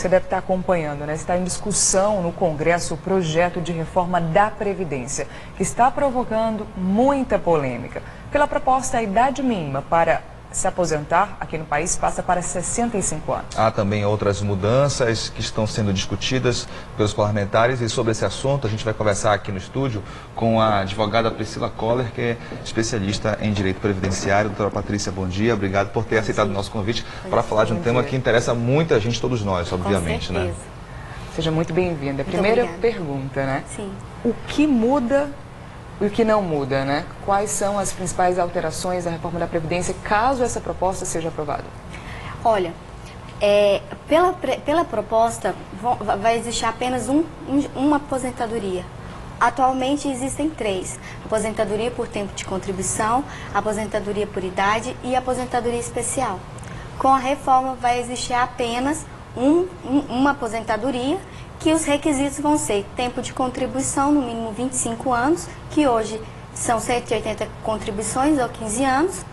você deve estar acompanhando, né? Está em discussão no Congresso o projeto de reforma da Previdência, que está provocando muita polêmica. Pela proposta, a idade mínima para se aposentar aqui no país passa para 65 anos. Há também outras mudanças que estão sendo discutidas pelos parlamentares, e sobre esse assunto a gente vai conversar aqui no estúdio com a advogada Priscila Koller, que é especialista em direito previdenciário. Doutora Patrícia, bom dia, obrigado por ter aceitado o nosso convite para falar de um tema que interessa muita gente, todos nós, obviamente, né? Seja muito bem-vinda. Primeira pergunta, né? Sim. O que muda e o que não muda, né? Quais são as principais alterações da reforma da Previdência, caso essa proposta seja aprovada? Olha, pela proposta, vai existir apenas uma aposentadoria. Atualmente existem 3. Aposentadoria por tempo de contribuição, aposentadoria por idade e aposentadoria especial. Com a reforma vai existir apenas uma aposentadoria, que os requisitos vão ser tempo de contribuição, no mínimo 25 anos, que hoje são 180 contribuições ou 15 anos,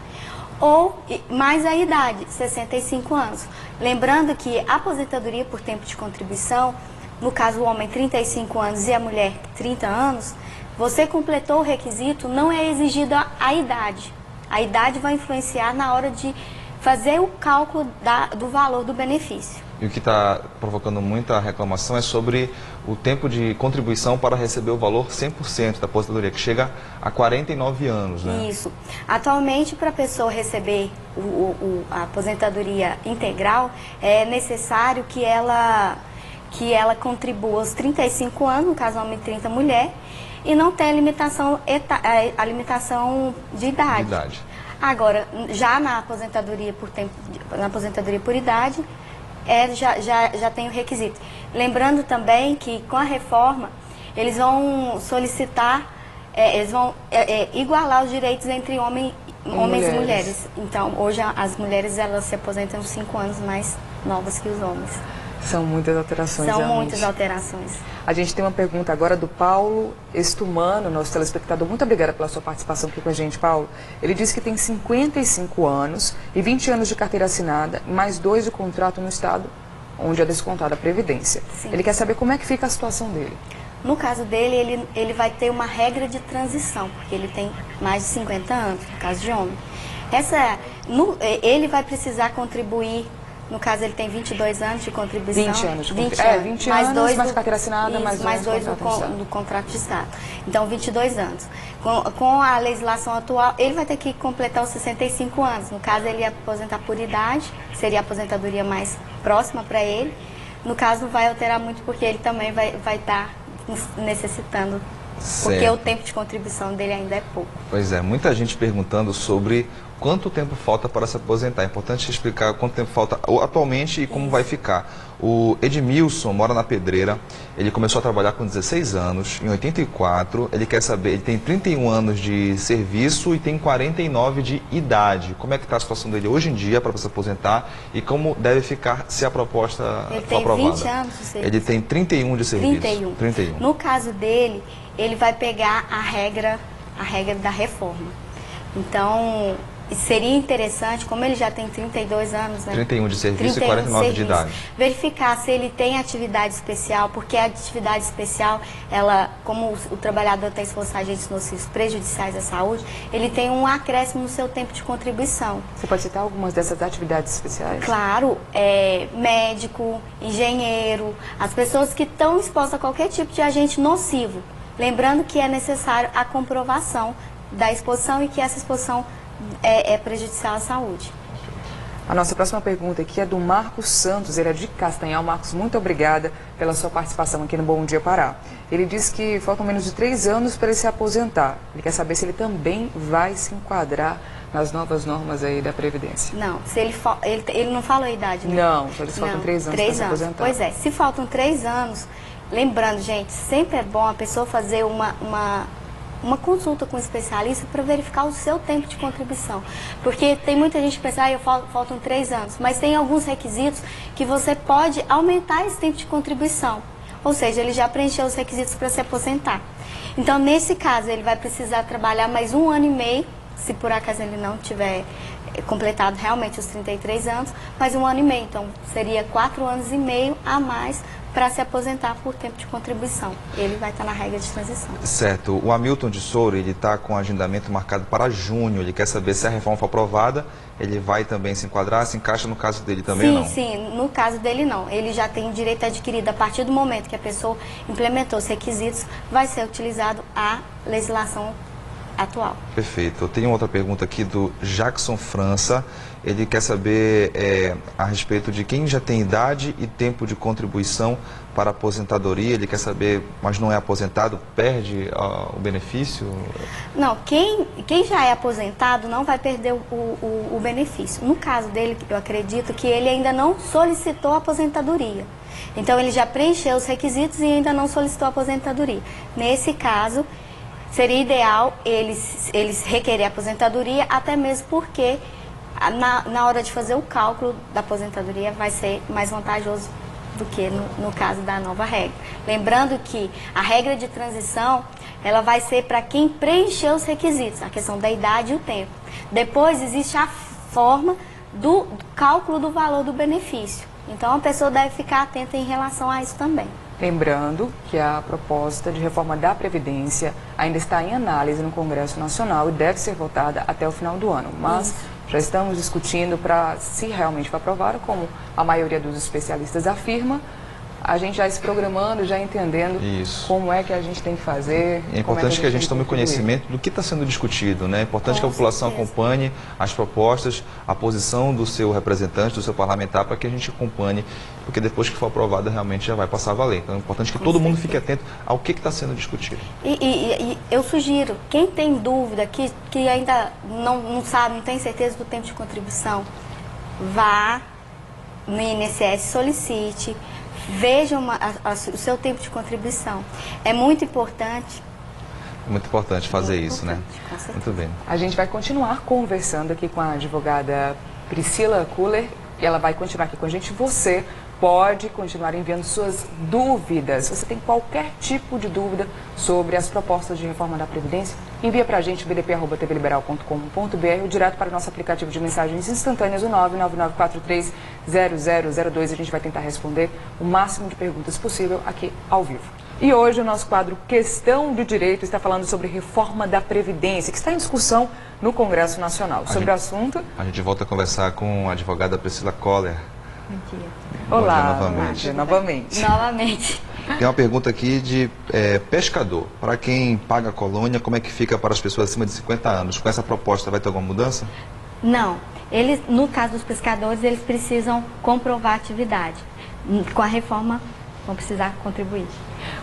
ou mais a idade, 65 anos. Lembrando que a aposentadoria por tempo de contribuição, no caso o homem 35 anos e a mulher 30 anos, você completou o requisito, não é exigida a idade. A idade vai influenciar na hora de fazer o cálculo do valor do benefício. E o que está provocando muita reclamação é sobre o tempo de contribuição para receber o valor 100% da aposentadoria, que chega a 49 anos, né? Isso. Atualmente, para a pessoa receber a aposentadoria integral, é necessário que ela contribua aos 35 anos, no caso homem 30, mulher, e não tem a limitação de idade. Agora, já na aposentadoria por idade, já tem o requisito. Lembrando também que com a reforma, eles vão solicitar, eles vão igualar os direitos entre homens e mulheres. Então, hoje as mulheres elas se aposentam 5 anos mais novas que os homens. São muitas alterações. São muitas alterações. A gente tem uma pergunta agora do Paulo Estumano, nosso telespectador. Muito obrigada pela sua participação aqui com a gente, Paulo. Ele disse que tem 55 anos e 20 anos de carteira assinada, mais 2 de contrato no estado onde é descontada a Previdência. Sim. Ele quer saber como é que fica a situação dele. No caso dele, ele vai ter uma regra de transição, porque ele tem mais de 50 anos, no caso de homem. Ele vai precisar contribuir. No caso, ele tem 22 anos de contribuição. 20 anos de contribuição. 20 anos, mais carteira assinada, isso, mais 2 do contrato de Estado. Então, 22 anos. Com a legislação atual, ele vai ter que completar os 65 anos. No caso, ele ia aposentar por idade, seria a aposentadoria mais próxima para ele. No caso, não vai alterar muito, porque ele também vai estar necessitando, porque o tempo de contribuição dele ainda é pouco. Pois é, muita gente perguntando sobre quanto tempo falta para se aposentar. É importante explicar quanto tempo falta atualmente e como vai ficar. O Edmilson mora na Pedreira, ele começou a trabalhar com 16 anos, em 84, ele quer saber, ele tem 31 anos de serviço e tem 49 de idade. Como é que está a situação dele hoje em dia para se aposentar e como deve ficar se a proposta for aprovada? Ele tem 20 anos de serviço. Ele tem 31 de serviço. 31. No caso dele, ele vai pegar a regra da reforma. Então, seria interessante, como ele já tem 32 anos, né? 31 de serviço e 49 de idade. Verificar se ele tem atividade especial, porque a atividade especial, como o trabalhador tem exposto a agentes nocivos prejudiciais à saúde, ele tem um acréscimo no seu tempo de contribuição. Você pode citar algumas dessas atividades especiais? Claro, médico, engenheiro, as pessoas que estão expostas a qualquer tipo de agente nocivo. Lembrando que é necessário a comprovação da exposição e que essa exposição é prejudicial à saúde. A nossa próxima pergunta aqui é do Marcos Santos, ele é de Castanhal. Marcos, muito obrigada pela sua participação aqui no Bom Dia Pará. Ele disse que faltam menos de 3 anos para ele se aposentar. Ele quer saber se ele também vai se enquadrar nas novas normas aí da Previdência. Não, se ele não falou a idade, né? Não, só eles faltam 3 anos para se aposentar. Pois é, se faltam 3 anos, lembrando, gente, sempre é bom a pessoa fazer uma consulta com um especialista para verificar o seu tempo de contribuição. Porque tem muita gente que pensa, faltam 3 anos, mas tem alguns requisitos que você pode aumentar esse tempo de contribuição. Ou seja, ele já preencheu os requisitos para se aposentar. Então, nesse caso, ele vai precisar trabalhar mais 1 ano e meio, se por acaso ele não tiver completado realmente os 33 anos, mas 1 ano e meio. Então, seria 4 anos e meio a mais para se aposentar por tempo de contribuição. Ele vai estar na regra de transição. Certo. O Hamilton de Souro, ele está com agendamento marcado para junho. Ele quer saber se a reforma for aprovada, ele vai também se enquadrar, se encaixa no caso dele também, não? Sim, no caso dele não. Ele já tem direito adquirido a partir do momento que a pessoa implementou os requisitos, vai ser utilizado a legislação atual. Perfeito. Eu tenho outra pergunta aqui do Jackson França. Ele quer saber a respeito de quem já tem idade e tempo de contribuição para a aposentadoria. Ele quer saber, mas não é aposentado, perde o benefício? Não, quem já é aposentado não vai perder o benefício. No caso dele, eu acredito que ele ainda não solicitou a aposentadoria. Então, ele já preencheu os requisitos e ainda não solicitou a aposentadoria. Nesse caso, seria ideal eles requerer a aposentadoria, até mesmo porque na hora de fazer o cálculo da aposentadoria vai ser mais vantajoso do que no caso da nova regra. Lembrando que a regra de transição, ela vai ser para quem preencheu os requisitos, a questão da idade e o tempo. Depois existe a forma do cálculo do valor do benefício. Então a pessoa deve ficar atenta em relação a isso também. Lembrando que a proposta de reforma da Previdência ainda está em análise no Congresso Nacional e deve ser votada até o final do ano. Mas já estamos discutindo para, se realmente for aprovada, como a maioria dos especialistas afirma, a gente já se programando, já entendendo como é que a gente tem que fazer. É importante que a gente tome conhecimento do que está sendo discutido, né? É importante que a população acompanhe as propostas, a posição do seu representante, do seu parlamentar, para que a gente acompanhe, porque depois que for aprovada realmente já vai passar a valer. Então é importante que todo mundo fique atento ao que está sendo discutido. E eu sugiro, quem tem dúvida, que ainda não sabe, não tem certeza do tempo de contribuição, vá no INSS, solicite, veja o seu tempo de contribuição. É muito importante. Muito importante fazer isso, né? Muito bem. A gente vai continuar conversando aqui com a advogada Priscila Kuller e ela vai continuar aqui com a gente. Você pode continuar enviando suas dúvidas. Se você tem qualquer tipo de dúvida sobre as propostas de reforma da Previdência, envia para a gente, bdp@tvliberal.com.br ou direto para o nosso aplicativo de mensagens instantâneas, o 999430002. A gente vai tentar responder o máximo de perguntas possível aqui ao vivo. E hoje o nosso quadro Questão de Direito está falando sobre reforma da Previdência, que está em discussão no Congresso Nacional. Sobre o assunto... A gente volta a conversar com a advogada Priscila Kuller. Bom dia. Olá, novamente. Novamente. Tem uma pergunta aqui de pescador. Para quem paga a colônia, como é que fica para as pessoas acima de 50 anos? Com essa proposta vai ter alguma mudança? Não. No caso dos pescadores, eles precisam comprovar a atividade. Com a reforma, vão precisar contribuir.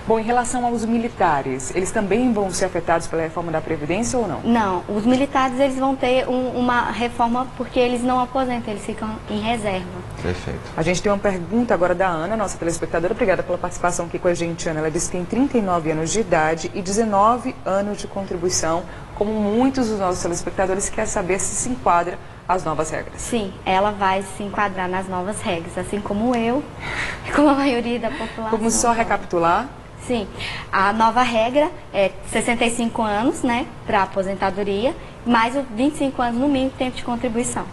Bom, em relação aos militares, eles também vão ser afetados pela reforma da Previdência ou não? Não, os militares eles vão ter uma reforma porque eles não aposentam, eles ficam em reserva. Perfeito. A gente tem uma pergunta agora da Ana, nossa telespectadora. Obrigada pela participação aqui com a gente, Ana. Ela disse que tem 39 anos de idade e 19 anos de contribuição. Como muitos dos nossos telespectadores, quer saber se se enquadra as novas regras. Sim, ela vai se enquadrar nas novas regras, assim como eu e como a maioria da população. Vamos só recapitular? Sim, a nova regra é 65 anos, né, para aposentadoria, mais 25 anos no mínimo tempo de contribuição.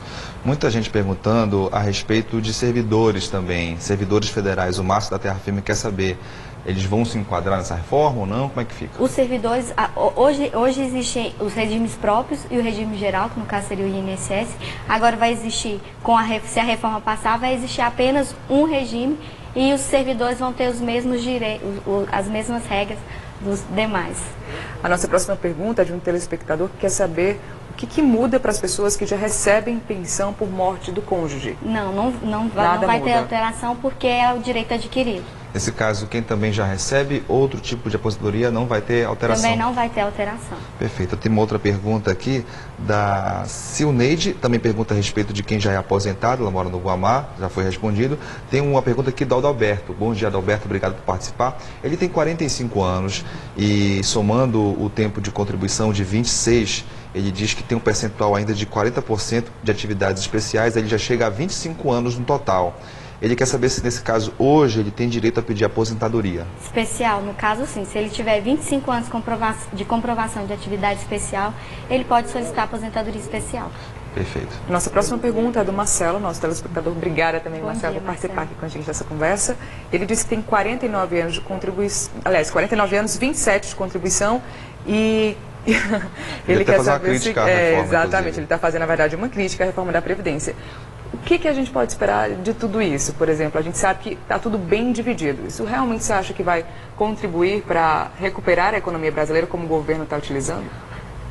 Muita gente perguntando a respeito de servidores também, servidores federais. O Márcio da Terra Firme quer saber, eles vão se enquadrar nessa reforma ou não? Como é que fica? Os servidores, hoje existem os regimes próprios e o regime geral, que no caso seria o INSS. Agora vai existir, se a reforma passar, vai existir apenas um regime e os servidores vão ter os mesmos direitos, as mesmas regras dos demais. A nossa próxima pergunta é de um telespectador que quer saber o que muda para as pessoas que já recebem pensão por morte do cônjuge. Não vai ter alteração porque é o direito adquirido. Nesse caso, quem também já recebe outro tipo de aposentadoria não vai ter alteração? Também não vai ter alteração. Perfeito. Eu tenho uma outra pergunta aqui da Silneide, também pergunta a respeito de quem já é aposentado, ela mora no Guamá, já foi respondido. Tem uma pergunta aqui do Adalberto. Bom dia, Adalberto, obrigado por participar. Ele tem 45 anos e, somando o tempo de contribuição de 26, ele diz que tem um percentual ainda de 40% de atividades especiais, ele já chega a 25 anos no total. Ele quer saber se, nesse caso, hoje ele tem direito a pedir aposentadoria. Especial, no caso, sim. Se ele tiver 25 anos de comprovação de atividade especial, ele pode solicitar aposentadoria especial. Perfeito. Nossa próxima pergunta é do Marcelo, nosso telespectador. Obrigada também, Bom Marcelo, dia, por participar Marcelo. aqui com a gente dessa conversa. Ele disse que tem 49 anos de contribuição, aliás, 49 anos, 27 de contribuição e Ele quer fazer uma crítica à reforma, exatamente, inclusive. ele está fazendo, na verdade, uma crítica à reforma da Previdência. O que a gente pode esperar de tudo isso? Por exemplo, a gente sabe que está tudo bem dividido. Isso realmente você acha que vai contribuir para recuperar a economia brasileira como o governo está utilizando?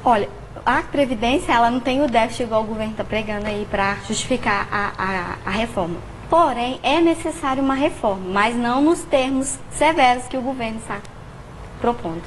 Olha, a Previdência, ela não tem o déficit igual o governo está pregando aí para justificar a reforma. Porém, é necessário uma reforma, mas não nos termos severos que o governo está propondo.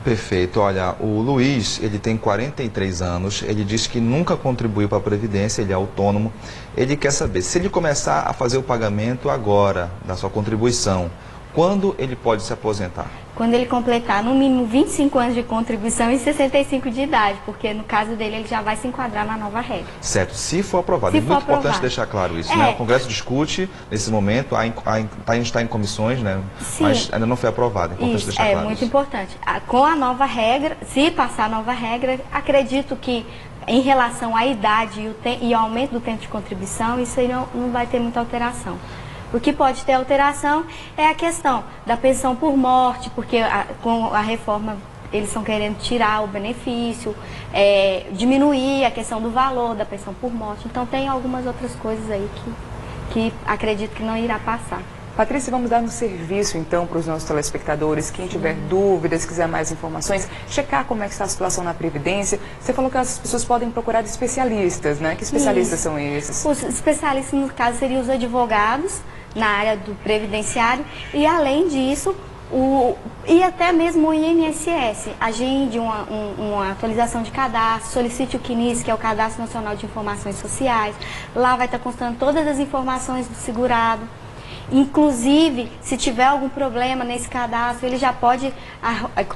Perfeito. Olha, o Luiz, ele tem 43 anos, ele diz que nunca contribuiu para a Previdência, ele é autônomo. Ele quer saber, se ele começar a fazer o pagamento agora da sua contribuição, quando ele pode se aposentar? Quando ele completar no mínimo 25 anos de contribuição e 65 de idade, porque no caso dele ele já vai se enquadrar na nova regra. Certo, se for aprovado. Se É for muito importante aprovado. deixar claro isso, É. né? O Congresso discute nesse momento, a gente está em comissões, né? Sim. Mas ainda não foi aprovado. É importante Isso, deixar é claro muito isso. importante. Com a nova regra, se passar a nova regra, acredito que em relação à idade e ao aumento do tempo de contribuição, isso aí não vai ter muita alteração. O que pode ter alteração é a questão da pensão por morte, porque com a reforma eles estão querendo tirar o benefício, diminuir a questão do valor da pensão por morte. Então tem algumas outras coisas aí que acredito que não irá passar. Patrícia, vamos dar um serviço então para os nossos telespectadores. Quem tiver dúvidas, quiser mais informações, checar como é que está a situação na Previdência. Você falou que as pessoas podem procurar de especialistas, né? Que especialistas são esses? Os especialistas, no caso, seriam os advogados na área do previdenciário e, além disso, e até mesmo o INSS. Agende uma atualização de cadastro, solicite o CNIS, que é o Cadastro Nacional de Informações Sociais. Lá vai estar constando todas as informações do segurado. Inclusive, se tiver algum problema nesse cadastro, ele já pode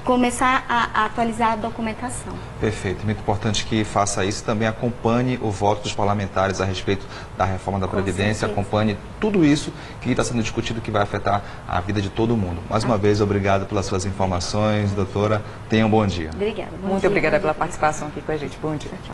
começar a atualizar a documentação. Perfeito. Muito importante que faça isso. Também acompanhe o voto dos parlamentares a respeito da reforma da Previdência. certeza. Acompanhe tudo isso que está sendo discutido, que vai afetar a vida de todo mundo. Mais uma vez, obrigado pelas suas informações, doutora. Tenha um bom dia. Obrigada. Bom Muito dia, obrigada bom pela dia. participação aqui com a gente. Bom dia.